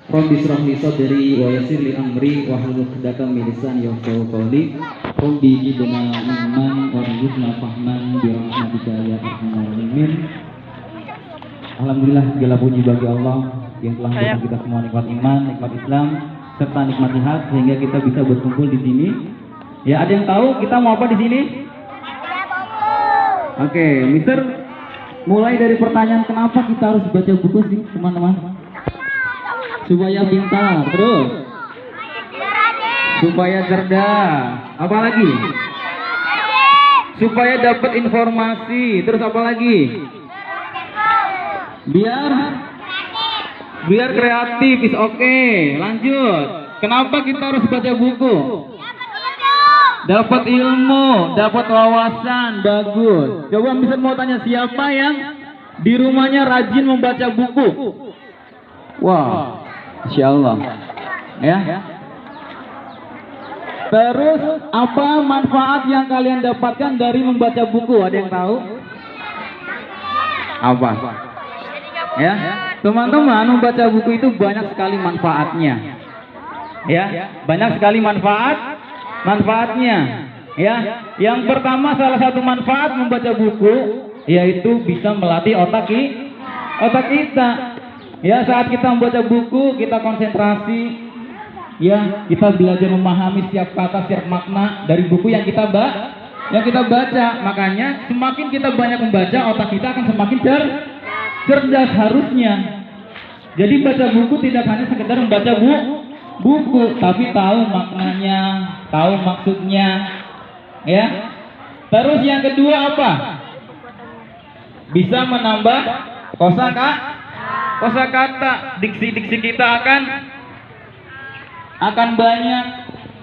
Rabbi shrah li sadri wa yassir li amri wahlul 'uqdatam min lisani yafqahu qawli. Rabbi zidna ilman warzuqna fahman bi rahmatika ya arhamar rahimin. Alhamdulillah, segala puji bagi Allah yang telah memberikan kita semua nikmat iman, nikmat Islam, serta nikmat sehat sehingga kita bisa berkumpul di sini. Ya, ada yang tahu kita mau apa di sini? Oke, Mister, mulai dari pertanyaan kenapa kita harus baca buku sih, teman-teman? Supaya pintar, terus supaya cerdas, apa lagi? Supaya dapat informasi, terus apa lagi? Biar kreatif, is oke. Lanjut, kenapa kita harus baca buku? Dapat ilmu, dapat wawasan, bagus. Coba bisa mau tanya siapa yang di rumahnya rajin membaca buku? Wah, Insya Allah. Ya. Terus apa manfaat yang kalian dapatkan dari membaca buku? Ada yang tahu? Apa? Ya, teman-teman, membaca buku itu banyak sekali manfaatnya. Ya, banyak sekali manfaatnya. Ya, yang pertama salah satu manfaat membaca buku yaitu bisa melatih otak kita. Ya, saat kita membaca buku, kita konsentrasi, ya, kita belajar memahami setiap kata, setiap makna dari buku yang kita baca. Makanya semakin kita banyak membaca, otak kita akan semakin cerdas harusnya. Jadi baca buku tidak hanya sekedar membaca buku, tapi tahu maknanya, tahu maksudnya, ya. Terus yang kedua apa? Bisa menambah kosakata, diksi kita akan banyak.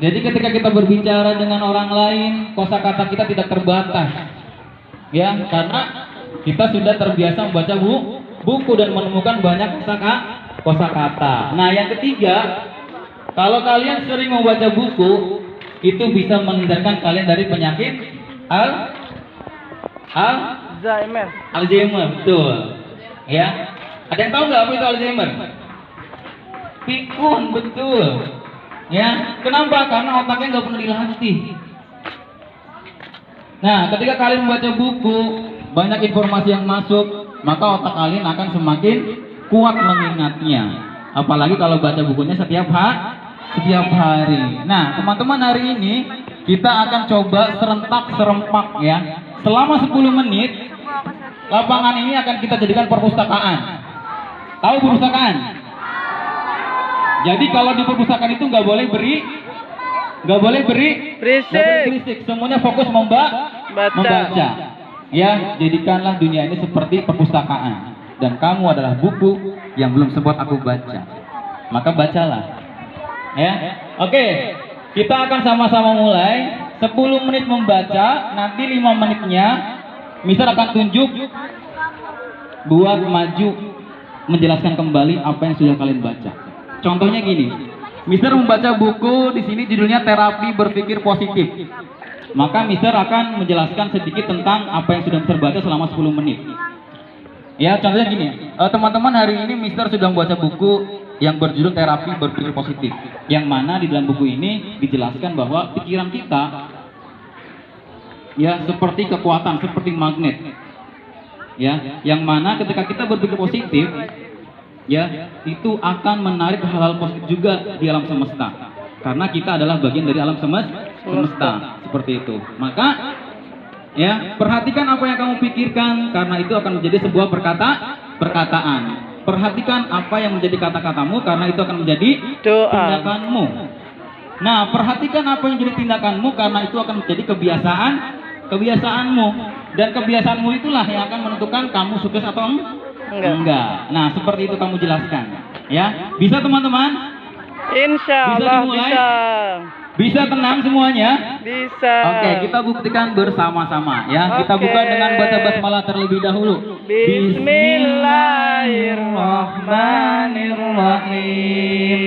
Jadi ketika kita berbicara dengan orang lain, kosakata kita tidak terbatas. Ya, karena kita sudah terbiasa membaca buku dan menemukan banyak kosakata. Nah, yang ketiga, kalau kalian sering membaca buku, itu bisa menghindarkan kalian dari penyakit Alzheimer, betul. Ya. Ada yang tahu nggak apa itu Alzheimer? Pikun, betul. Ya, kenapa? Karena otaknya nggak pernah dilatih. Nah, ketika kalian membaca buku, banyak informasi yang masuk, maka otak kalian akan semakin kuat mengingatnya. Apalagi kalau baca bukunya setiap hari. Nah, teman-teman, hari ini kita akan coba serempak ya. Selama 10 menit, lapangan ini akan kita jadikan perpustakaan. Tahu perpustakaan? Jadi kalau di perpustakaan itu nggak boleh berisik. Semuanya fokus membaca. Ya, jadikanlah dunia ini seperti perpustakaan. Dan kamu adalah buku yang belum sempat aku baca. Maka bacalah. Ya, oke. Kita akan sama-sama mulai. 10 menit membaca. Nanti 5 menitnya, Mister akan tunjuk buat maju menjelaskan kembali apa yang sudah kalian baca. Contohnya gini, Mister membaca buku di sini judulnya Terapi Berpikir Positif. Maka Mister akan menjelaskan sedikit tentang apa yang sudah Mister baca selama 10 menit. Ya, contohnya gini, teman-teman, hari ini Mister sudah membaca buku yang berjudul Terapi Berpikir Positif, yang mana di dalam buku ini dijelaskan bahwa pikiran kita ya seperti kekuatan, seperti magnet. Ya, yang mana ketika kita berpikir positif, ya, itu akan menarik hal-hal positif juga di alam semesta. Karena kita adalah bagian dari alam semesta, seperti itu. Maka, ya, perhatikan apa yang kamu pikirkan, karena itu akan menjadi sebuah perkataan. Perhatikan apa yang menjadi kata-katamu, karena itu akan menjadi tindakanmu. Nah, perhatikan apa yang menjadi tindakanmu, karena itu akan menjadi kebiasaanmu. Dan kebiasaanmu itulah yang akan menentukan kamu sukses atau enggak. Nah, seperti itu kamu jelaskan. Ya, bisa teman-teman? Insya Allah bisa. Bisa tenang semuanya? Bisa. Oke, kita buktikan bersama-sama ya. Kita buka dengan baca basmalah terlebih dahulu. Bismillahirrahmanirrahim.